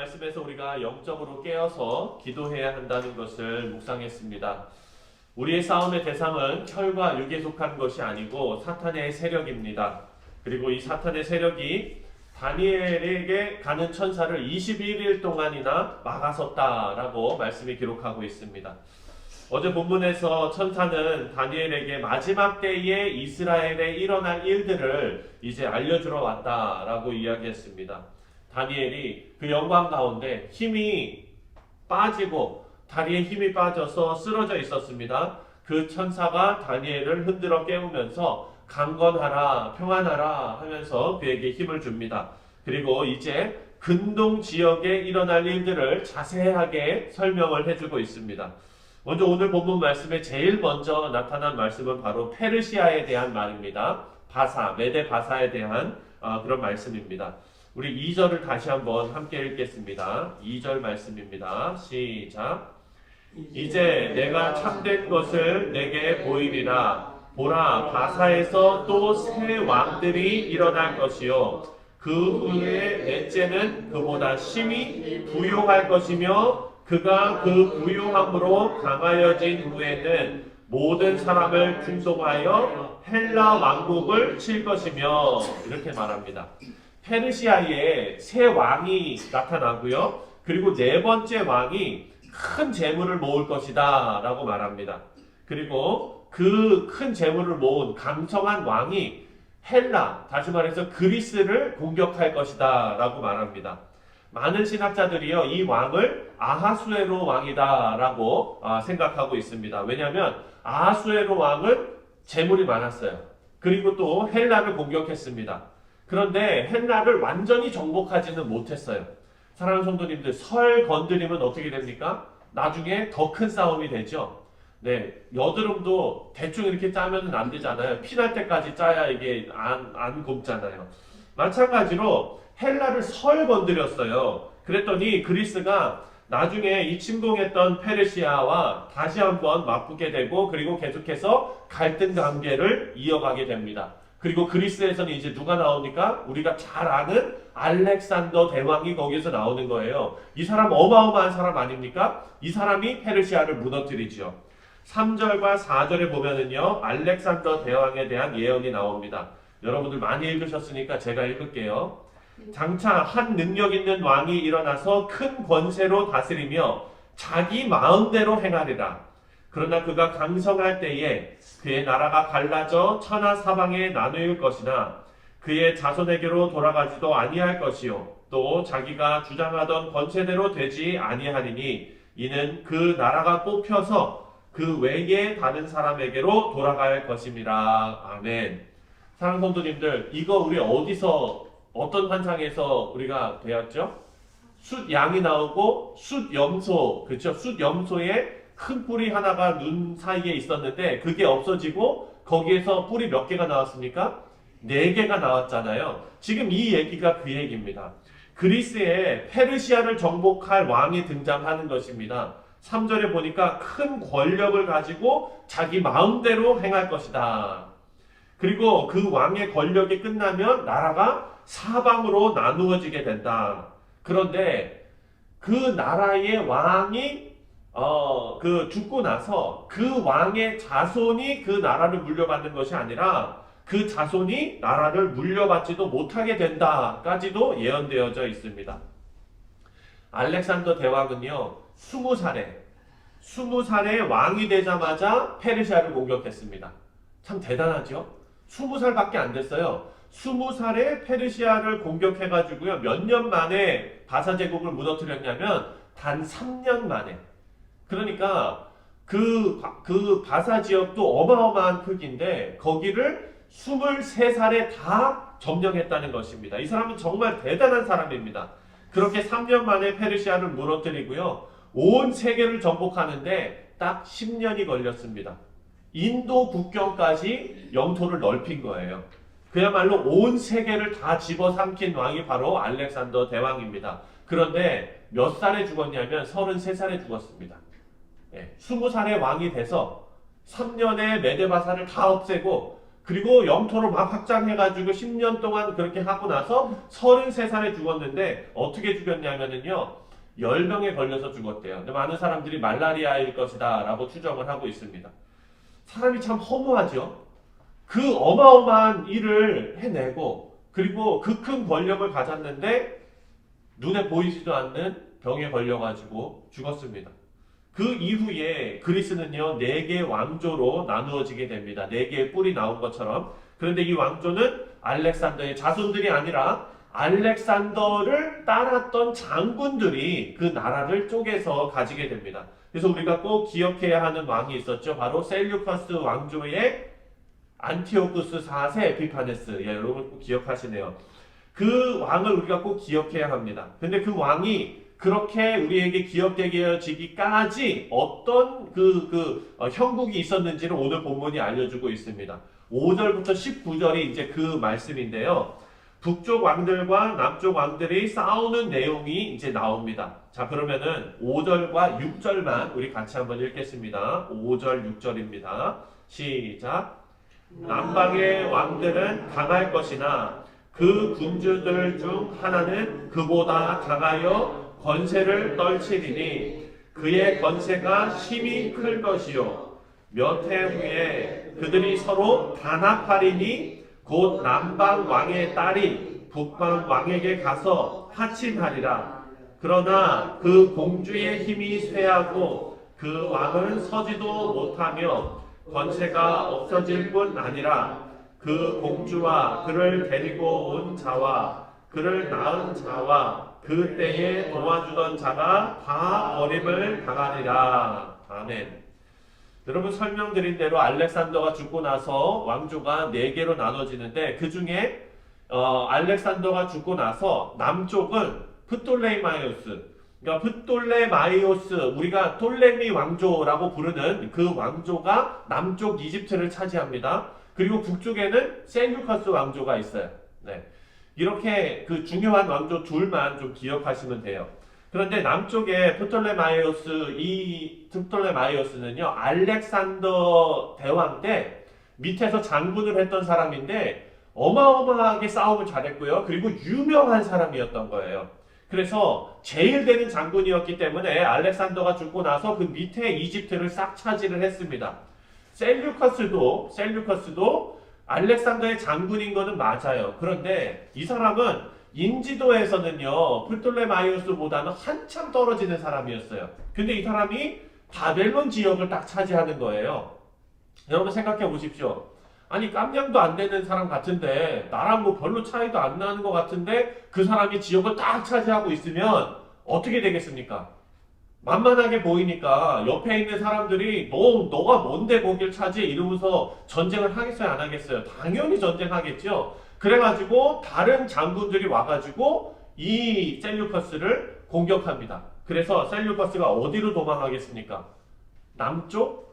말씀에서 우리가 영적으로 깨어서 기도해야 한다는 것을 묵상했습니다. 우리의 싸움의 대상은 혈과 육에 속한 것이 아니고 사탄의 세력입니다. 그리고 이 사탄의 세력이 다니엘에게 가는 천사를 21일 동안이나 막아섰다라고 말씀이 기록하고 있습니다. 어제 본문에서 천사는 다니엘에게 마지막 때에 이스라엘에 일어날 일들을 이제 알려주러 왔다라고 이야기했습니다. 다니엘이 그 영광 가운데 힘이 빠지고 다리에 힘이 빠져서 쓰러져 있었습니다. 그 천사가 다니엘을 흔들어 깨우면서 강건하라, 평안하라 하면서 그에게 힘을 줍니다. 그리고 이제 근동 지역에 일어날 일들을 자세하게 설명을 해주고 있습니다. 먼저 오늘 본문 말씀에 제일 먼저 나타난 말씀은 바로 페르시아에 대한 말입니다. 바사, 메데 바사에 대한 그런 말씀입니다. 우리 2절을 다시 한번 함께 읽겠습니다. 2절 말씀입니다. 시작. 이제 내가 참된 것을 내게 보이리라. 보라, 바사에서 또 새 왕들이 일어날 것이요 그 후에 넷째는 그보다 심히 부요할 것이며 그가 그 부요함으로 강하여진 후에는 모든 사람을 충동하여 헬라 왕국을 칠 것이며 이렇게 말합니다. 페르시아에 새 왕이 나타나고요. 그리고 네 번째 왕이 큰 재물을 모을 것이다 라고 말합니다. 그리고 그 큰 재물을 모은 강성한 왕이 헬라, 다시 말해서 그리스를 공격할 것이다 라고 말합니다. 많은 신학자들이요, 이 왕을 아하수에로 왕이다 라고 생각하고 있습니다. 왜냐하면 아하수에로 왕은 재물이 많았어요. 그리고 또 헬라를 공격했습니다. 그런데 헬라를 완전히 정복하지는 못했어요. 사랑하는 성도님들, 설 건드리면 어떻게 됩니까? 나중에 더 큰 싸움이 되죠. 네, 여드름도 대충 이렇게 짜면 안 되잖아요. 피날 때까지 짜야 이게 안 곱잖아요. 마찬가지로 헬라를 설 건드렸어요. 그랬더니 그리스가 나중에 이 침공했던 페르시아와 다시 한번 맞붙게 되고 그리고 계속해서 갈등 관계를 이어가게 됩니다. 그리고 그리스에서는 이제 누가 나옵니까? 우리가 잘 아는 알렉산더 대왕이 거기서 나오는 거예요. 이 사람 어마어마한 사람 아닙니까? 이 사람이 페르시아를 무너뜨리죠. 3절과 4절에 보면은요, 알렉산더 대왕에 대한 예언이 나옵니다. 여러분들 많이 읽으셨으니까 제가 읽을게요. 장차 한 능력 있는 왕이 일어나서 큰 권세로 다스리며 자기 마음대로 행하리라. 그러나 그가 강성할 때에 그의 나라가 갈라져 천하 사방에 나누일 것이나 그의 자손에게로 돌아가지도 아니할 것이요 또 자기가 주장하던 권세대로 되지 아니하리니 이는 그 나라가 뽑혀서 그 외에 다른 사람에게로 돌아갈 것임이라. 아멘. 사랑하는 성도님들, 이거 우리 어디서 어떤 환상에서 우리가 배웠죠? 숫 양이 나오고 숫 염소, 그렇죠? 숫 염소에 큰 뿔이 하나가 눈 사이에 있었는데 그게 없어지고 거기에서 뿔이 몇 개가 나왔습니까? 4개가 나왔잖아요. 지금 이 얘기가 그 얘기입니다. 그리스에 페르시아를 정복할 왕이 등장하는 것입니다. 3절에 보니까 큰 권력을 가지고 자기 마음대로 행할 것이다. 그리고 그 왕의 권력이 끝나면 나라가 사방으로 나누어지게 된다. 그런데 그 나라의 왕이 죽고 나서 그 왕의 자손이 그 나라를 물려받는 것이 아니라 그 자손이 나라를 물려받지도 못하게 된다까지도 예언되어져 있습니다. 알렉산더 대왕은요, 20살에 왕이 되자마자 페르시아를 공격했습니다. 참 대단하죠? 20살밖에 안 됐어요. 20살에 페르시아를 공격해가지고요, 몇 년 만에 바사 제국을 무너뜨렸냐면 단 3년 만에. 그러니까 그 바사 지역도 어마어마한 크기인데 거기를 23살에 다 점령했다는 것입니다. 이 사람은 정말 대단한 사람입니다. 그렇게 3년 만에 페르시아를 무너뜨리고요, 온 세계를 정복하는데 딱 10년이 걸렸습니다. 인도 국경까지 영토를 넓힌 거예요. 그야말로 온 세계를 다 집어삼킨 왕이 바로 알렉산더 대왕입니다. 그런데 몇 살에 죽었냐면 33살에 죽었습니다. 20살의 왕이 돼서 3년에 메데바사를 다 없애고 그리고 영토를 막 확장해가지고 10년 동안 그렇게 하고 나서 33살에 죽었는데 어떻게 죽였냐면은요. 열병에 걸려서 죽었대요. 근데 많은 사람들이 말라리아일 것이다 라고 추정을 하고 있습니다. 사람이 참 허무하죠. 그 어마어마한 일을 해내고 그리고 그 큰 권력을 가졌는데 눈에 보이지도 않는 병에 걸려가지고 죽었습니다. 그 이후에 그리스는요, 4개 왕조로 나누어지게 됩니다. 4개의 뿔이 나온 것처럼. 그런데 이 왕조는 알렉산더의 자손들이 아니라 알렉산더를 따랐던 장군들이 그 나라를 쪼개서 가지게 됩니다. 그래서 우리가 꼭 기억해야 하는 왕이 있었죠. 바로 셀류커스 왕조의 안티오쿠스 4세 에피파네스. 예, 여러분 꼭 기억하시네요. 그 왕을 우리가 꼭 기억해야 합니다. 근데 그 왕이 그렇게 우리에게 기억되어지기까지 어떤 형국이 있었는지를 오늘 본문이 알려주고 있습니다. 5절부터 19절이 이제 그 말씀인데요. 북쪽 왕들과 남쪽 왕들이 싸우는 내용이 이제 나옵니다. 자, 그러면은 5절과 6절만 우리 같이 한번 읽겠습니다. 5절, 6절입니다. 시작. 남방의 왕들은 강할 것이나 그 군주들 중 하나는 그보다 강하여 권세를 떨치리니 그의 권세가 심히 클 것이요 몇 해 후에 그들이 서로 단합하리니 곧 남방 왕의 딸이 북방 왕에게 가서 화친하리라. 그러나 그 공주의 힘이 쇠하고 그 왕은 서지도 못하며 권세가 없어질 뿐 아니라 그 공주와 그를 데리고 온 자와 그를 낳은 자와 그 때에 도와주던 자가 다 버림을 당하리라. 아멘. 여러분 설명드린 대로 알렉산더가 죽고 나서 왕조가 4개로 나눠지는데 그 중에 알렉산더가 죽고 나서 남쪽은 프톨레마이오스, 그러니까 프톨레마이오스, 우리가 톨레미 왕조라고 부르는 그 왕조가 남쪽 이집트를 차지합니다. 그리고 북쪽에는 셀류커스 왕조가 있어요. 네. 이렇게 그 중요한 왕조 둘만 좀 기억하시면 돼요. 그런데 남쪽에 프톨레마이오스는요, 알렉산더 대왕 때 밑에서 장군을 했던 사람인데 어마어마하게 싸움을 잘했고요. 그리고 유명한 사람이었던 거예요. 그래서 제일 되는 장군이었기 때문에 알렉산더가 죽고 나서 그 밑에 이집트를 싹 차지를 했습니다. 셀류커스도 알렉산더의 장군인 거는 맞아요. 그런데 이 사람은 인지도에서는요, 프톨레마이오스보다는 한참 떨어지는 사람이었어요. 근데 이 사람이 바벨론 지역을 딱 차지하는 거예요. 여러분 생각해 보십시오. 아니 깜냥도 안 되는 사람 같은데 나랑 뭐 별로 차이도 안 나는 것 같은데 그 사람이 지역을 딱 차지하고 있으면 어떻게 되겠습니까? 만만하게 보이니까 옆에 있는 사람들이 너가 뭔데 거길 차지해 이러면서 전쟁을 하겠어요 안 하겠어요? 당연히 전쟁하겠죠. 그래가지고 다른 장군들이 와가지고 이 셀류커스를 공격합니다. 그래서 셀류커스가 어디로 도망하겠습니까? 남쪽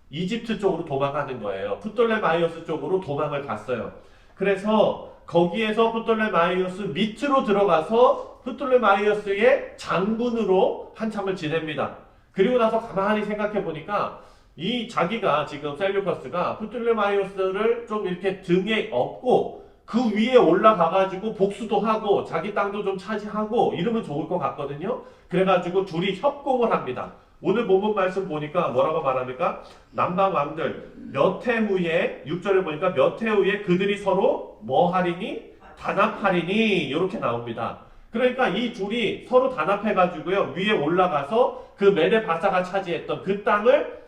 이집트 쪽으로 도망가는 거예요. 프톨레마이오스 쪽으로 도망을 갔어요. 그래서 거기에서 프톨레마이오스 밑으로 들어가서 프톨레마이오스의 장군으로 한참을 지냅니다. 그리고 나서 가만히 생각해 보니까 이 자기가 지금 셀류커스가 프톨레마이오스를 좀 이렇게 등에 업고 그 위에 올라가가지고 복수도 하고 자기 땅도 좀 차지하고 이러면 좋을 것 같거든요. 그래가지고 둘이 협공을 합니다. 오늘 본문 말씀 보니까 뭐라고 말합니까? 남방 왕들 몇 해 후에 6절에 보니까 몇 해 후에 그들이 서로 뭐 하리니? 단합하리니 이렇게 나옵니다. 그러니까 이 둘이 서로 단합해가지고요 위에 올라가서 그 메데바사가 차지했던 그 땅을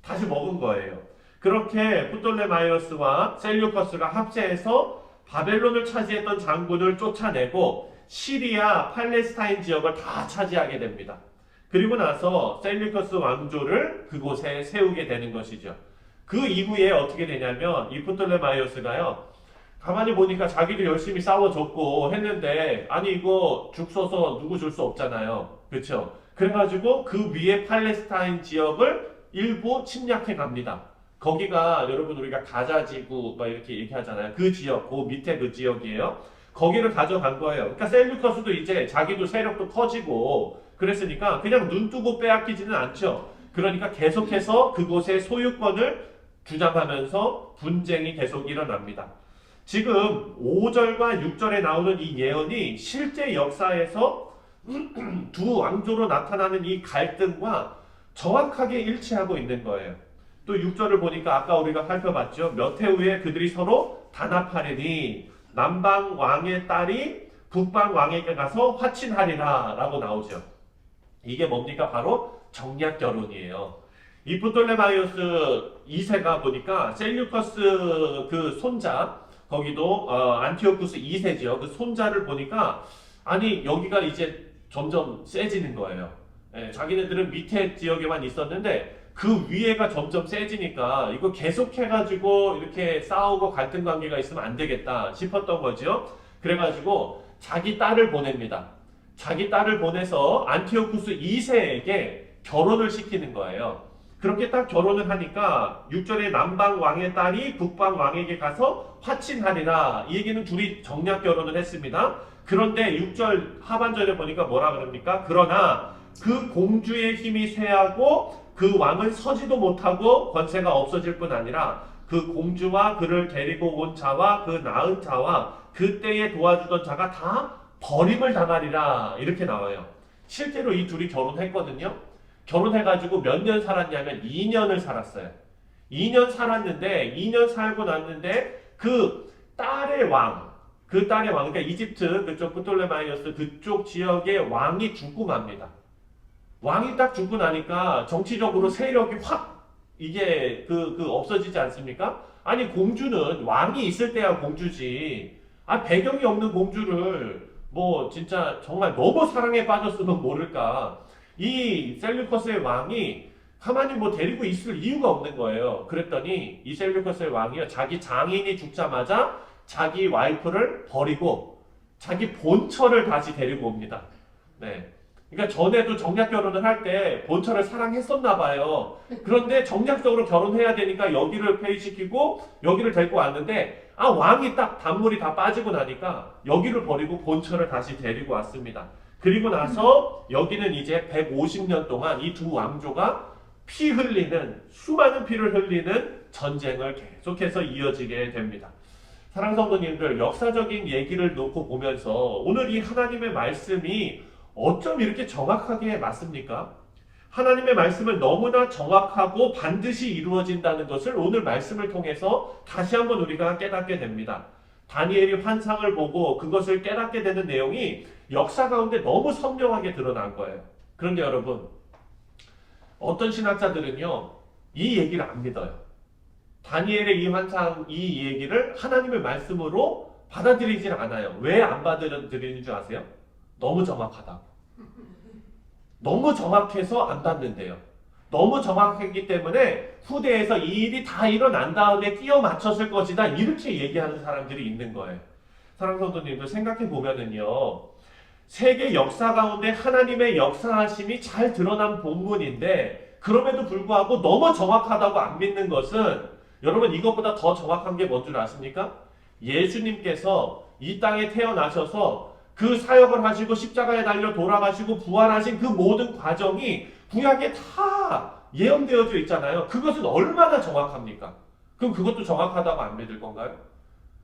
다시 먹은 거예요. 그렇게 프톨레마이오스와 셀류커스가 합세해서 바벨론을 차지했던 장군을 쫓아내고 시리아, 팔레스타인 지역을 다 차지하게 됩니다. 그리고 나서 셀류커스 왕조를 그곳에 세우게 되는 것이죠. 그 이후에 어떻게 되냐면 이 프톨레마이오스가요 가만히 보니까 자기도 열심히 싸워줬고 했는데 아니 이거 죽 써서 누구 줄 수 없잖아요. 그렇죠? 그래가지고 그 위에 팔레스타인 지역을 일부 침략해 갑니다. 거기가 여러분 우리가 가자지구 막 이렇게 얘기하잖아요. 그 지역, 그 밑에 그 지역이에요. 거기를 가져간 거예요. 그러니까 셀류커스도 이제 자기도 세력도 커지고 그랬으니까 그냥 눈 뜨고 빼앗기지는 않죠. 그러니까 계속해서 그곳의 소유권을 주장하면서 분쟁이 계속 일어납니다. 지금 5절과 6절에 나오는 이 예언이 실제 역사에서 두 왕조로 나타나는 이 갈등과 정확하게 일치하고 있는 거예요. 또 6절을 보니까 아까 우리가 살펴봤죠. 몇 해 후에 그들이 서로 단합하리니 남방 왕의 딸이 북방 왕에게 가서 화친하리라 라고 나오죠. 이게 뭡니까? 바로 정략 결혼이에요. 이 프톨레마이오스 2세가 보니까 셀류커스 그 손자, 거기도 안티오쿠스 2세죠. 그 손자를 보니까 아니 여기가 이제 점점 세지는 거예요. 예, 자기네들은 밑에 지역에만 있었는데 그 위에가 점점 세지니까 이거 계속해가지고 이렇게 싸우고 갈등 관계가 있으면 안 되겠다 싶었던 거죠. 그래가지고 자기 딸을 보냅니다. 자기 딸을 보내서 안티오쿠스 2세에게 결혼을 시키는 거예요. 그렇게 딱 결혼을 하니까 6절에 남방 왕의 딸이 북방 왕에게 가서 화친하리라. 이 얘기는 둘이 정략 결혼을 했습니다. 그런데 6절 하반절에 보니까 뭐라 그럽니까? 그러나 그 공주의 힘이 쇠하고 그 왕은 서지도 못하고 권세가 없어질 뿐 아니라 그 공주와 그를 데리고 온 자와 그 낳은 자와 그때에 도와주던 자가 다 버림을 당하리라. 이렇게 나와요. 실제로 이 둘이 결혼했거든요. 결혼해가지고 몇 년 살았냐면 2년을 살았어요. 2년 살았는데 2년 살고 났는데 그 딸의 왕, 그러니까 이집트 그쪽 프톨레마이오스 그쪽 지역의 왕이 죽고 맙니다. 왕이 딱 죽고 나니까 정치적으로 세력이 확 이게 없어지지 않습니까? 아니 공주는 왕이 있을 때야 공주지. 배경이 없는 공주를 뭐 진짜 정말 너무 사랑에 빠졌으면 모를까. 이 셀류커스의 왕이 가만히 뭐 데리고 있을 이유가 없는 거예요. 그랬더니 이 셀류커스의 왕이요, 자기 장인이 죽자마자 자기 와이프를 버리고 자기 본처를 다시 데리고 옵니다. 네. 그러니까 전에도 정략 결혼을 할 때 본처를 사랑했었나 봐요. 그런데 정략적으로 결혼해야 되니까 여기를 폐위시키고 여기를 데리고 왔는데 왕이 딱 단물이 다 빠지고 나니까 여기를 버리고 본처를 다시 데리고 왔습니다. 그리고 나서 여기는 이제 150년 동안 이 두 왕조가 피 흘리는, 수많은 피를 흘리는 전쟁을 계속해서 이어지게 됩니다. 사랑하는 성도님들, 역사적인 얘기를 놓고 보면서 오늘 이 하나님의 말씀이 어쩜 이렇게 정확하게 맞습니까? 하나님의 말씀은 너무나 정확하고 반드시 이루어진다는 것을 오늘 말씀을 통해서 다시 한번 우리가 깨닫게 됩니다. 다니엘이 환상을 보고 그것을 깨닫게 되는 내용이 역사 가운데 너무 선명하게 드러난 거예요. 그런데 여러분, 어떤 신학자들은요, 이 얘기를 안 믿어요. 다니엘의 이 환상, 이 얘기를 하나님의 말씀으로 받아들이질 않아요. 왜 안 받아들이는 줄 아세요? 너무 정확하다고. 너무 정확해서 안 받는데요. 너무 정확했기 때문에 후대에서 이 일이 다 일어난 다음에 끼워 맞췄을 것이다. 이렇게 얘기하는 사람들이 있는 거예요. 사랑하는 성도님들, 생각해 보면은요, 세계 역사 가운데 하나님의 역사하심이 잘 드러난 본문인데 그럼에도 불구하고 너무 정확하다고 안 믿는 것은, 여러분 이것보다 더 정확한 게 뭔 줄 아십니까? 예수님께서 이 땅에 태어나셔서 그 사역을 하시고 십자가에 달려 돌아가시고 부활하신 그 모든 과정이 구약에 다 예언되어져 있잖아요. 그것은 얼마나 정확합니까? 그럼 그것도 정확하다고 안 믿을 건가요?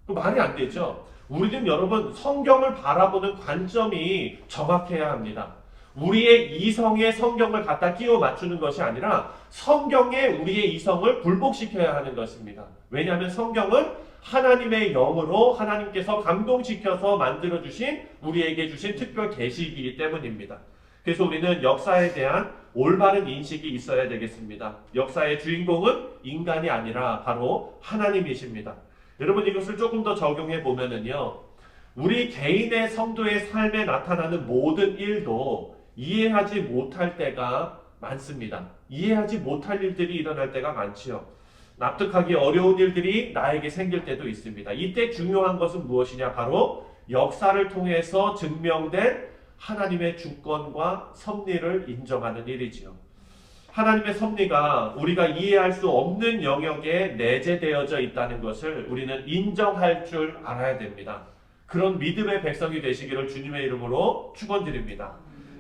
말이 안 되죠. 우리는 여러분 성경을 바라보는 관점이 정확해야 합니다. 우리의 이성에 성경을 갖다 끼워 맞추는 것이 아니라 성경에 우리의 이성을 굴복시켜야 하는 것입니다. 왜냐하면 성경은 하나님의 영으로 하나님께서 감동시켜서 만들어주신, 우리에게 주신 특별 계시이기 때문입니다. 그래서 우리는 역사에 대한 올바른 인식이 있어야 되겠습니다. 역사의 주인공은 인간이 아니라 바로 하나님이십니다. 여러분 이것을 조금 더 적용해 보면은요, 우리 개인의 성도의 삶에 나타나는 모든 일도 이해하지 못할 때가 많습니다. 이해하지 못할 일들이 일어날 때가 많지요. 납득하기 어려운 일들이 나에게 생길 때도 있습니다. 이때 중요한 것은 무엇이냐? 바로 역사를 통해서 증명된 하나님의 주권과 섭리를 인정하는 일이지요. 하나님의 섭리가 우리가 이해할 수 없는 영역에 내재되어져 있다는 것을 우리는 인정할 줄 알아야 됩니다. 그런 믿음의 백성이 되시기를 주님의 이름으로 축원드립니다.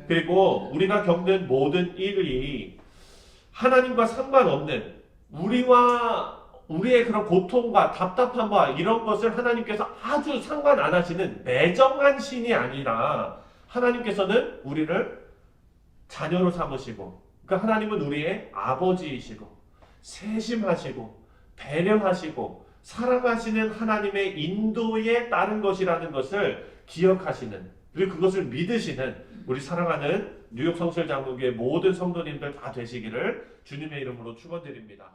그리고 우리가 겪는 모든 일이 하나님과 상관없는, 우리와 우리의 그런 고통과 답답함과 이런 것을 하나님께서 아주 상관 안 하시는 매정한 신이 아니라 하나님께서는 우리를 자녀로 삼으시고, 그러니까 하나님은 우리의 아버지이시고 세심하시고 배려하시고 사랑하시는 하나님의 인도에 따른 것이라는 것을 기억하시는, 그리고 그것을 믿으시는 우리 사랑하는 뉴욕 성실장로교회 모든 성도님들 다 되시기를 주님의 이름으로 축원드립니다.